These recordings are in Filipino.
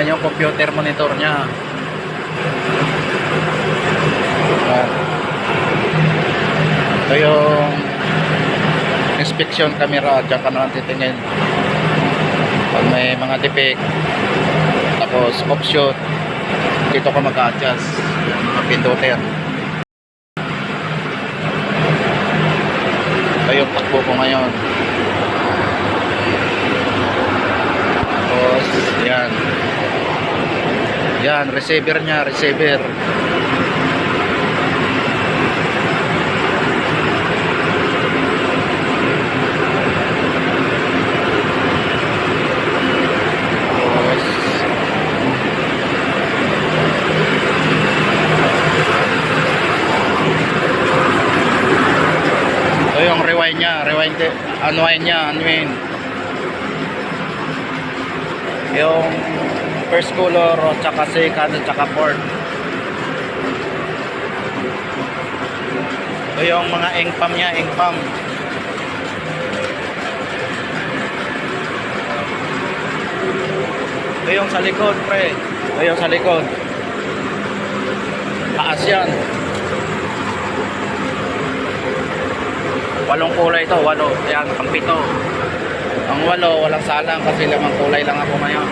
Yan yung computer monitor niya. Yan. Ito yung inspection camera. Diyan ka na titingin pag may mga defect. Tapos offshot, dito ka mag-adjust mga pinduter. Ito yung takbo ko ngayon. Tapos yan, yan receiver nya, receiver. Yung rewind nya, unwind. Yung first color o tsaka second at tsaka fourth. Ito yung mga engpam nya, engpam. Ito yung sa likod, pre. Ito yung sa likod. Taas yan. 8 kulay ito, 8. Ayan, pang 7. Ang 8, walang salang kasi lamang kulay lang ako ngayon.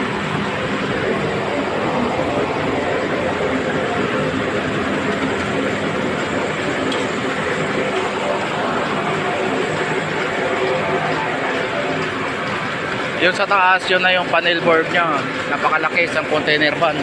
Yun sa taas, yun na yung panel board nya. Napakalaki, isang container van.